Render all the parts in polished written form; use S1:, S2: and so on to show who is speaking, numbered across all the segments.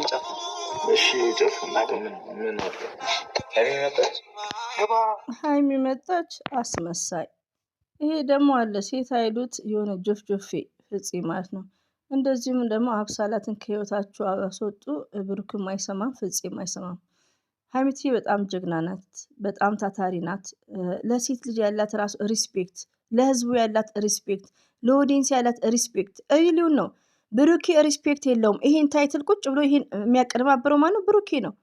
S1: ጨፍ እሺ ጨፍና ምን አለ
S2: ሃይሚ መጣች አስመሳይ። ይሄ ደግሞ አለ ሴት አይሉት የሆነ ጆፍጆፌ ፍፄ ማለት ነው። እንደዚሁም ደግሞ አብሳላትን ከህይወታችሁ አስወጡ። ብሩክም አይሰማም ፍፄም አይሰማም። ሃይሚቲ በጣም ጀግና ናት፣ በጣም ታታሪ ናት። ለሴት ልጅ ያላት ራሱ ሪስፔክት፣ ለህዝቡ ያላት ሪስፔክት፣ ለኦዲየንስ ያላት ሪስፔክት እይሉን ነው። ብሩኬ ሪስፔክት የለውም። ይሄን ታይትል ቁጭ ብሎ ይሄን የሚያቀርባብረው ማነው? ብሩኬ ነው።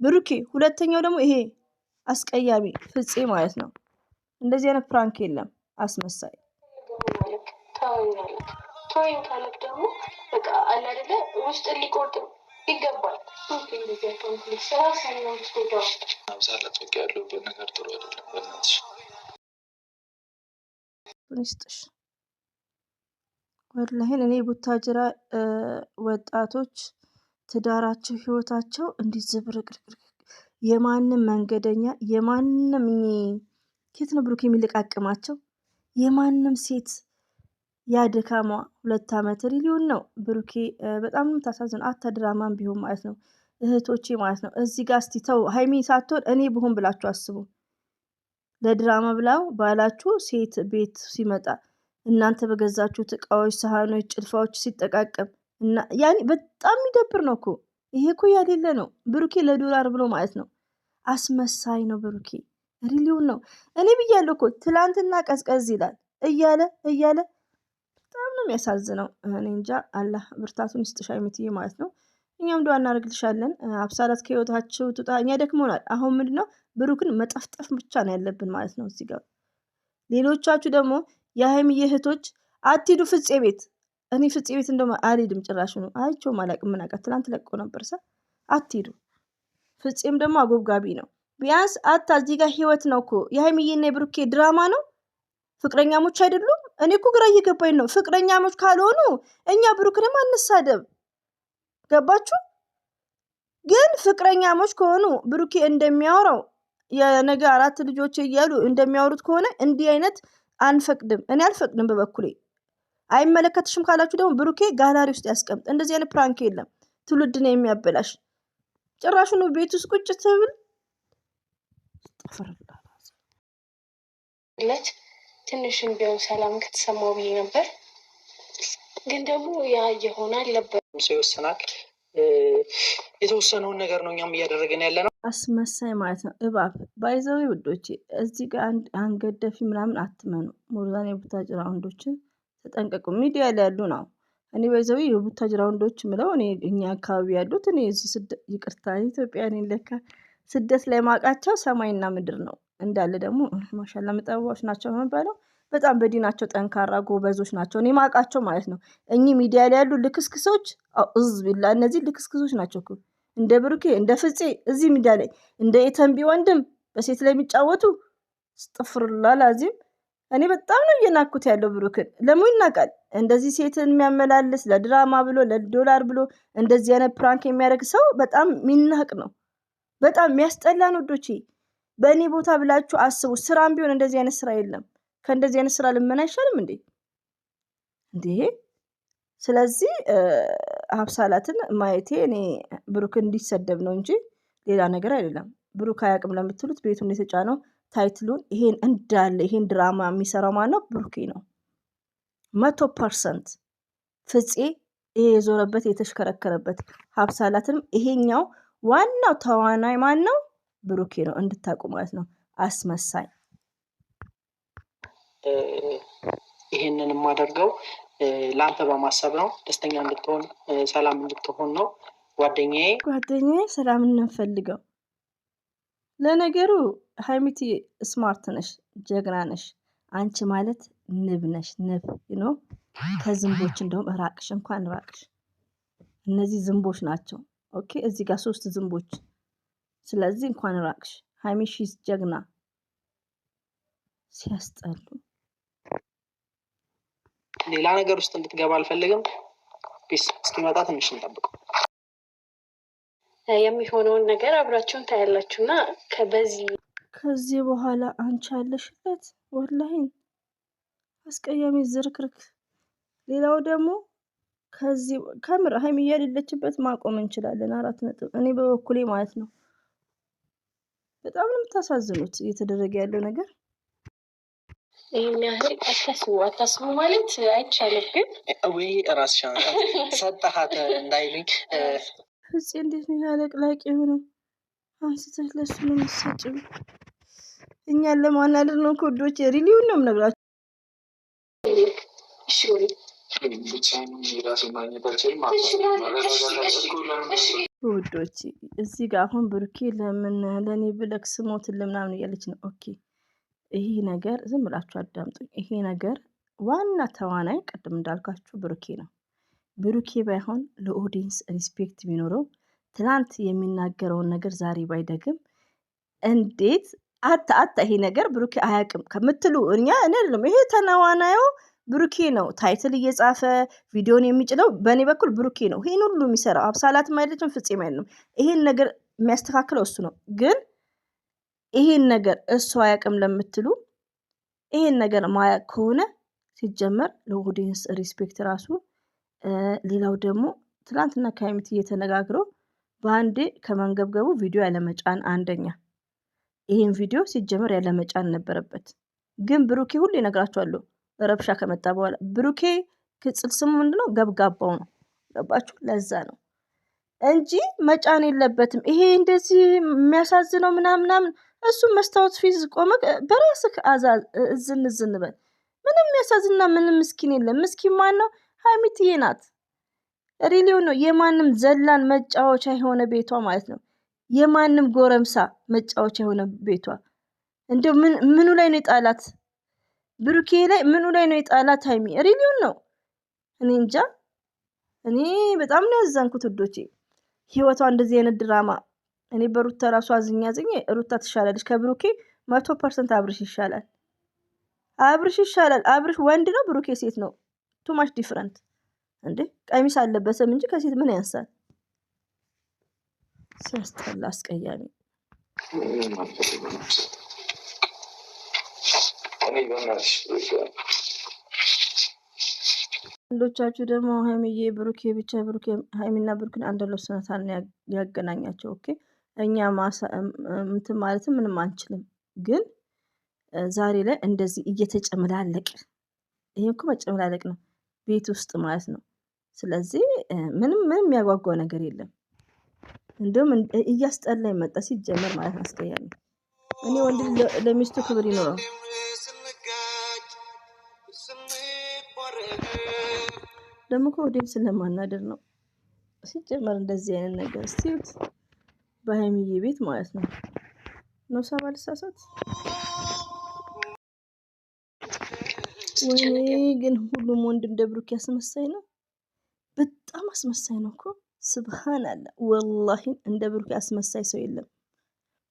S2: ብሩኬ። ሁለተኛው ደግሞ ይሄ አስቀያሚ ፍፄ ማለት ነው። እንደዚህ አይነት ፕራንክ የለም። አስመሳይ
S3: ቶይን ካለክ ደግሞ በቃ አለ አይደለ ውስጥ ሊቆርጥ ይገባል።
S1: አብዛላት በቃ ያለሁበት ነገር ጥሩ አይደለም። በእናትሽ
S2: ትንሽጥሽ ወላሂን እኔ ቡታጅራ ወጣቶች ትዳራቸው ህይወታቸው እንዲዝብርቅርቅ የማንም መንገደኛ የማንም ኬት ነው ብሩክ የሚለቃቅማቸው የማንም ሴት ያድካማ 2 ዓመት ሪሊዮን ነው። ብሩኬ በጣም ታሳዝን። አታድራማም ቢሆን ማለት ነው እህቶቼ ማለት ነው። እዚህ ጋር እስቲ ተው ሃይሚ ሳትሆን እኔ ብሆን ብላችሁ አስቡ። ለድራማ ብላው ባላችሁ ሴት ቤት ሲመጣ እናንተ በገዛችሁት እቃዎች፣ ሳህኖች፣ ጭልፋዎች ሲጠቃቀም እና ያኔ በጣም የሚደብር ነው እኮ። ይሄ እኮ ያሌለ ነው። ብሩኬ ለዶላር ብሎ ማለት ነው። አስመሳይ ነው ብሩኬ ሪሊዮን ነው። እኔ ብያለሁ እኮ ትላንትና ቀዝቀዝ ይላል እያለ በጣም ነው የሚያሳዝነው። እኔ እንጃ አላህ ብርታቱን ይስጥሽ ሃይሚትዬ ማለት ነው። እኛም ዱአ እናደርግልሻለን። አብሳላት ከህይወታችሁ ትውጣ። እኛ ደክሞናል። አሁን ምንድነው ብሩክን መጠፍጠፍ ብቻ ነው ያለብን ማለት ነው እዚህ ጋር። ሌሎቻችሁ ደግሞ የሃይሚዬ እህቶች አትሂዱ ፍፄ ቤት። እኔ ፍፄ ቤት እንደውም አልሄድም ጭራሽ ነው። አይቼውም አላውቅም። ምን አውቃት ትላንት ለቆ ነበር አትሂዱ። ፍፄም ደግሞ አጎብጋቢ ነው። ቢያንስ እዚህ ጋር ህይወት ነው እኮ የሃይሚዬና የብሩኬ ድራማ ነው። ፍቅረኛሞች አይደሉም። እኔ እኮ ግራ እየገባኝ ነው። ፍቅረኛሞች ካልሆኑ እኛ ብሩክንም አንሳደብ። ገባችሁ? ግን ፍቅረኛሞች ከሆኑ ብሩኬ እንደሚያወራው የነገ 4 ልጆች እያሉ እንደሚያወሩት ከሆነ እንዲህ አይነት አንፈቅድም። እኔ አልፈቅድም በበኩሌ። አይመለከትሽም ካላችሁ ደግሞ ብሩኬ ጋላሪ ውስጥ ያስቀምጥ። እንደዚህ አይነት ፕራንክ የለም። ትውልድን የሚያበላሽ ጭራሹን ቤት ውስጥ ቁጭ ትብል
S3: ለት ትንሽም ቢሆን ሰላም ከተሰማው ብዬ ነበር። ግን ደግሞ ያ የሆነ አልነበረም።
S1: ሰው ይወስናል። የተወሰነውን ነገር ነው እኛም እያደረግን ያለ ነው።
S2: አስመሳይ ማለት ነው። እባብ ባይዘው ውዶቼ፣ እዚህ ጋር አንገደፊ ምናምን አትመኑ። ሞርዛን የቡታጅራ ወንዶችን ተጠንቀቁ። ሚዲያ ላይ ያሉ ነው። እኔ ባይዘው የቡታጅራ ወንዶች ምለው እኛ አካባቢ ያሉት እኔ እዚህ ይቅርታ ኢትዮጵያ ነኝ ለካ ስደት ላይ ማቃቸው ሰማይና ምድር ነው። እንዳለ ደግሞ ማሻአላ መጣባዎች ናቸው የሚባለው። በጣም በዲናቸው ጠንካራ ጎበዞች ናቸው። እኔ ማቃቸው ማለት ነው። እኚህ ሚዲያ ላይ ያሉ ልክስክሶች ቢላ እነዚህ ልክስክሶች ናቸው እኮ እንደ ብሩኬ እንደ ፍፄ እዚህ ሚዲያ ላይ እንደ የተንቢ ወንድም በሴት ላይ የሚጫወቱ አስጠፍሩላህ ላዚም። እኔ በጣም ነው እየናኩት ያለው ብሩክን። ለምን ይናቃል? እንደዚህ ሴትን የሚያመላልስ ለድራማ ብሎ ለዶላር ብሎ እንደዚህ አይነት ፕራንክ የሚያደርግ ሰው በጣም ሚናቅ ነው። በጣም የሚያስጠላ ነው ወዶቼ። በእኔ ቦታ ብላችሁ አስቡ። ስራም ቢሆን እንደዚህ አይነት ስራ የለም። ከእንደዚህ አይነት ስራ ልመና አይሻልም እንዴ? ስለዚህ አብሳላትን ማየቴ እኔ ብሩክ እንዲሰደብ ነው እንጂ ሌላ ነገር አይደለም። ብሩክ አያውቅም ለምትሉት ቤቱን የተጫነው ታይትሉን ይሄን እንዳለ ይሄን ድራማ የሚሰራው ማነው? ብሩክ ነው 100%። ፍፄ ይሄ የዞረበት የተሽከረከረበት። አብሳላትንም ይሄኛው ዋናው ተዋናይ ማን ነው? ብሩክ ነው። እንድታውቁ ማለት ነው። አስመሳይ።
S1: ይሄንን የማደርገው ለአንተ በማሰብ ነው። ደስተኛ እንድትሆን ሰላም እንድትሆን ነው። ጓደኛዬ
S2: ሰላም እንፈልገው። ለነገሩ ሃይሚቲ ስማርት ነሽ፣ ጀግና ነሽ። አንቺ ማለት ንብ ነሽ። ንብ ነው። ከዝንቦች እንደውም ራቅሽ፣ እንኳን ራቅሽ። እነዚህ ዝንቦች ናቸው። ኦኬ፣ እዚህ ጋር 3 ዝንቦች። ስለዚህ እንኳን ራቅሽ ሃይሚሺስ ጀግና። ሲያስጠሉ።
S1: ሌላ ነገር ውስጥ እንድትገባ አልፈልግም። ፒስ። እስኪመጣ ትንሽ እንጠብቀው።
S3: የሚሆነውን ነገር አብራችሁን ታያላችሁና
S2: ከዚህ በኋላ አንቺ አለሽበት። ወላሂ አስቀያሚ ዝርክርክ። ሌላው ደግሞ ከዚህ ከምር ሀይሚ የሌለችበት ማቆም እንችላለን። 4 ነጥብ። እኔ በበኩሌ ማለት ነው። በጣም ነው የምታሳዝኑት እየተደረገ ያለው ነገር።
S3: ይህን ያህል አታስቡ ማለት አይቻልም። ግን
S1: ወይ ራስሽን ሰጠሃት እንዳይሉኝ
S2: ፍፄ እንዴት ነው ያለቅላቂ የሆነው? አንስተህ ለሱ ነው የምትሰጭው። እኛን ለማናደር ነው ከወዶች ሪሊውን ነው የምነግራቸው። ውዶች እዚህ ጋር አሁን ብሩኬ ለምን ለእኔ ብለክ ስሞትን ለምናምን እያለች ነው። ኦኬ ይሄ ነገር ዝም ብላችሁ አዳምጡኝ። ይሄ ነገር ዋና ተዋናይ ቅድም እንዳልኳችሁ ብሩኬ ነው። ብሩኬ ባይሆን ለኦዲየንስ ሪስፔክት ቢኖረው ትናንት የሚናገረውን ነገር ዛሬ ባይደግም እንዴት አታ ይሄ ነገር ብሩኬ አያውቅም ከምትሉ እኔ አይደለም። ይሄ ተዋናዩ ብሩኬ ነው። ታይትል እየጻፈ ቪዲዮን የሚጭለው በእኔ በኩል ብሩኬ ነው። ይሄን ሁሉ የሚሰራው አብሳላትም አይደለም ፍፄም አይደለም። ይሄን ነገር የሚያስተካክለው እሱ ነው። ግን ይሄን ነገር እሱ አያውቅም ለምትሉ ይሄን ነገር ማያውቅ ከሆነ ሲጀመር ለኦዲየንስ ሪስፔክት ራሱ ሌላው ደግሞ ትናንትና ከሀይሚት እየተነጋግረው በአንዴ ከመንገብገቡ ቪዲዮ ያለመጫን አንደኛ ይሄን ቪዲዮ ሲጀመር ያለመጫን ነበረበት። ግን ብሩኬ ሁሌ እነግራቸዋለሁ ረብሻ ከመጣ በኋላ ብሩኬ ቅጽል ስሙ ምንድነው? ገብጋባው ነው። ገባችሁ? ለዛ ነው እንጂ መጫን የለበትም። ይሄ እንደዚህ የሚያሳዝነው ምናምን እሱ መስታወት ፊት ቆመ በራስህ ዝን በል። ምንም የሚያሳዝንና ምንም ምስኪን የለም። ምስኪን ማን ነው? ሀይሚትዬ ናት። ሪሊው ነው የማንም ዘላን መጫወቻ የሆነ ቤቷ ማለት ነው። የማንም ጎረምሳ መጫወቻ የሆነ ቤቷ። እንደው ምኑ ላይ ነው የጣላት? ብሩኬ ላይ ምኑ ላይ ነው የጣላት? ሀይሚ ሪሊው ነው። እኔ እንጃ። እኔ በጣም ነው ያዘንኩት ውዶቼ። ህይወቷ እንደዚህ አይነት ድራማ እኔ በሩታ ራሱ አዝኛ ሩታ ትሻላለች ከብሩኬ 100% አብርሽ ይሻላል። አብርሽ ይሻላል። አብርሽ ወንድ ነው፣ ብሩኬ ሴት ነው። ቱ ማች ዲፍረንት እንዴ! ቀሚስ አለበሰም እንጂ ከሴት ምን ያንሳል? ሲያስጠላ አስቀያሚ። አንዶቻችሁ ደግሞ ሀይሚዬ ብሩኬ ብቻ ብሩኬ ሀይሚና ብሩኬን አንድ ለሰነታን ያገናኛቸው። ኦኬ እኛ እንትን ማለትም ምንም አንችልም። ግን ዛሬ ላይ እንደዚህ እየተጨመላለቅ ይሄ እኮ መጨመላለቅ ነው ቤት ውስጥ ማለት ነው። ስለዚህ ምንም የሚያጓጓው ነገር የለም። እንደውም እያስጠላ መጣ ሲጀመር ማለት አስቀያሚ። እኔ ወንድ ለሚስቱ ክብር ይኖረው። ደግሞ ከወዴም ስለማናደር ነው ሲጀመር እንደዚህ አይነት ነገር እስቲዩት በሀይሚዬ ቤት ማለት ነው ነው ሳባልሳሳት። ወይኔ ግን ሁሉም ወንድ እንደ ብሩክ ያስመሳይ ነው። በጣም አስመሳይ ነው እኮ ስብሃንአላህ። ወላሂ እንደ ብሩክ ያስመሳይ ሰው የለም።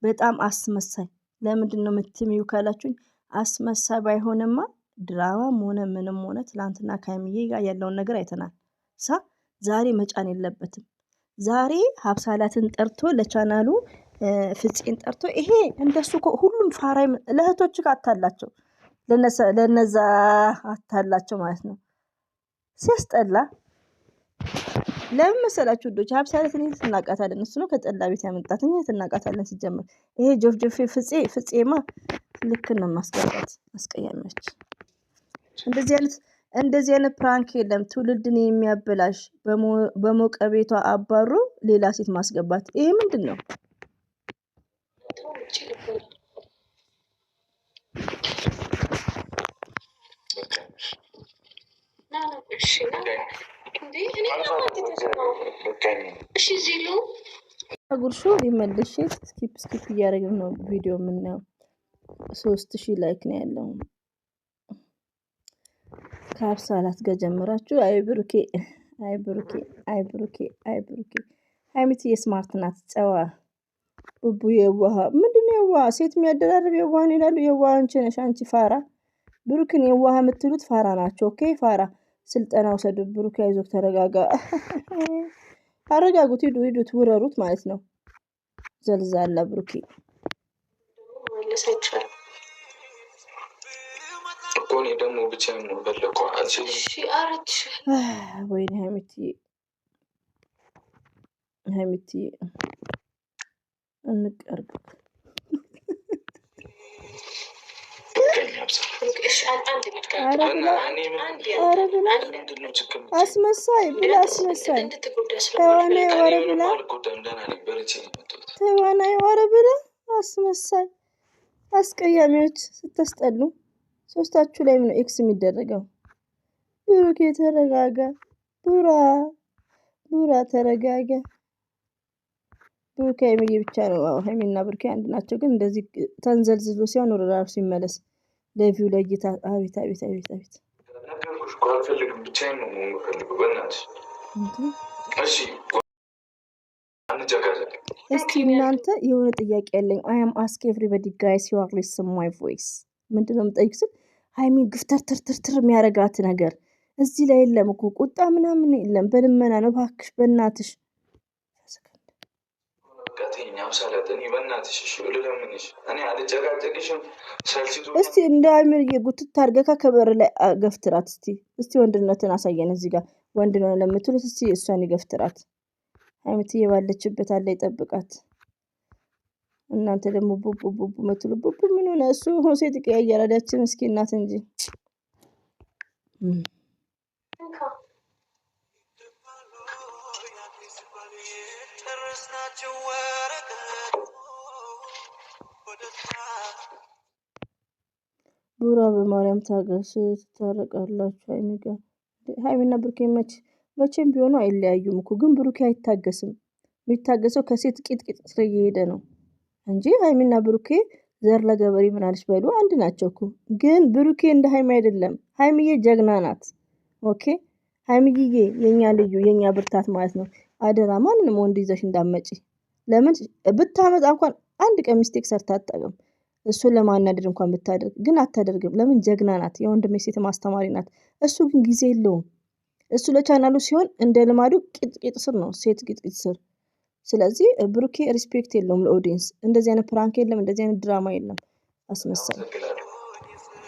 S2: በጣም አስመሳይ። ለምንድን ነው የምትሚው ካላችሁኝ፣ አስመሳይ ባይሆንማ ድራማም ሆነ ምንም ሆነ ትላንትና ከሀይሚዬ ጋር ያለውን ነገር አይተናል። ዛሬ መጫን የለበትም። ዛሬ ሀብሳላትን ጠርቶ ለቻናሉ ፍፄን ጠርቶ ይሄ እንደሱ ሁሉም ፋራይ ለእህቶች ጋር አታላቸው ለነዛ አታላቸው ማለት ነው። ሲያስጠላ። ለምን መሰላችሁ ውዶች? ሀብሳላት እኔ ትናቃታለን። እሱ ነው ከጠላ ቤት ያመጣት። እኛ ትናቃታለን። ሲጀመር ይሄ ጆፍጆፌ ፍፄማ ልክ ነው ማስገባት። አስቀያሚዎች። እንደዚህ አይነት ፕራንክ የለም። ትውልድን የሚያበላሽ በሞቀ ቤቷ አባሮ ሌላ ሴት ማስገባት ይሄ ምንድን ነው? ጉርሾ ሊመልሽ ስኪፕ እያደረግን ነው ቪዲዮ የምናየው። 3000 ላይክ ነው ያለው። ከሀብሳላት ጋር ጀምራችሁ አይ ብሩኬ ሀይሚትዬ ስማርት ናት። ጨዋ ቡቡ የዋህ ምንድነው? የዋህ ሴት የሚያደራርብ የዋህ ነው ይላሉ። የዋህ አንቺ ነሽ። አንቺ ፋራ። ብሩክን የዋህ የምትሉት ፋራ ናቸው። ኦኬ ፋራ ስልጠና ውሰዱ። ብሩክ አይዞህ ተረጋጋ። አረጋጉት። ሂዱት ውረሩት ማለት ነው። ዘልዛላ ብሩኬ
S3: መለስ አይቻልም እኮ
S4: እኔ ደግሞ ብቻዬን ነው በለኩ አልችልም።
S3: እሺ አረች
S2: ወይኔ ሀይሚቲ እንቀርግ አስመሳይ ብላ ተዋናይ ወረ ብላ አስመሳይ አስቀያሚዎች ስታስጠሉ። ሶስታችሁ ላይ ምን ኤክስ የሚደረገው? ብሩኬ ተረጋጋ። ቡራ ተረጋጋ። ብሩኬ ሀይሚዬ ብቻ ነው። ሀይሚና ብሩኬ አንድ ናቸው። ግን እንደዚህ ተንዘልዝሎ ሲሆን ወደ ራሱ ይመለስ። ለቪው ለእይታ አቤት
S4: ነገርኩሽ እኮ አልፈልግም። ብቻዬን ነው የምፈልገው። በእናትሽ እሺ
S2: እስቲ እናንተ የሆነ ጥያቄ ያለኝ አም አስክ ኤቭሪባዲ ጋይስ ዩ አር ሊስን ማይ ቮይስ ምንድነው የምጠይቁት? ሀይሚ ግፍተር የሚያረጋት ነገር እዚህ ላይ የለም እኮ ቁጣ ምናምን የለም። በልመና ነው እባክሽ በእናትሽ እስቲ እንደ አሚር የጉትት አድርገካ ከበር ላይ ገፍትራት። እስቲ ወንድነትን አሳየን። እዚህ ጋር ወንድ ነው ለምትሉት እስቲ እሷን ይገፍትራት። ሀይሚትዬ ባለችበት አለ ይጠብቃት። እናንተ ደግሞ ቡቡ መትሉ ቡቡ ምን ሆነ? እሱ ሴት ቀያየራል። ያችን ምስኪን እናት እንጂ ቡራ በማርያም ታገስ ትታረቃላችሁ። ሀይሚና ብሩኬ መቼም ቢሆኑ አይለያዩም እኮ ግን ብሩኬ አይታገስም። የሚታገሰው ከሴት ቂጥቂጥ ስር እየሄደ ነው እንጂ ሀይሚና ብሩኬ ዘር ለገበሬ ምናልሽ በሉ አንድ ናቸው እኮ። ግን ብሩኬ እንደ ሀይሚ አይደለም። ሀይሚዬ ጀግና ናት። ኦኬ ሀይሚዬ የኛ ልዩ የኛ ብርታት ማለት ነው። አደራ ማንንም ወንድ ይዘሽ እንዳመጪ። ለምን ብታመጣ እንኳን አንድ ቀን ሚስቴክ ሰርታ አታውቅም። እሱን ለማናደድ እንኳን ብታደርግ ግን አታደርግም። ለምን ጀግና ናት። የወንድሜ ሴት ማስተማሪ ናት። እሱ ግን ጊዜ የለውም። እሱ ለቻናሉ ሲሆን እንደ ልማዱ ቂጥቂጥ ስር ነው፣ ሴት ቂጥቂጥ ስር። ስለዚህ ብሩኬ ሪስፔክት የለውም ለኦዲየንስ። እንደዚህ አይነት ፕራንክ የለም፣ እንደዚህ አይነት ድራማ የለም። አስመሳይ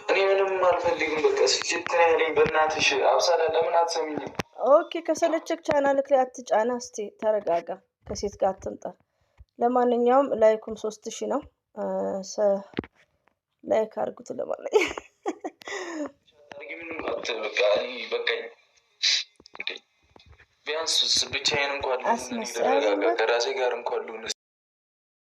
S4: እኔ ምንም አልፈልግም። በቃ ስልችት ነው ያለኝ። በእናትሽ አብሳላ ለምን አትሰሚኝም?
S2: ኦኬ ከሰለቸክ ቻናልክ ላይ አትጫና። እስቲ ተረጋጋ፣ ከሴት ጋር አትንጠር። ለማንኛውም ላይኩም 3000 ነው። ላይክ አድርጉት። ለማንኛውም
S4: ቢያንስ ብቻዬን እንኳን
S2: አስመሳይ
S4: ከራሴ ጋር እንኳን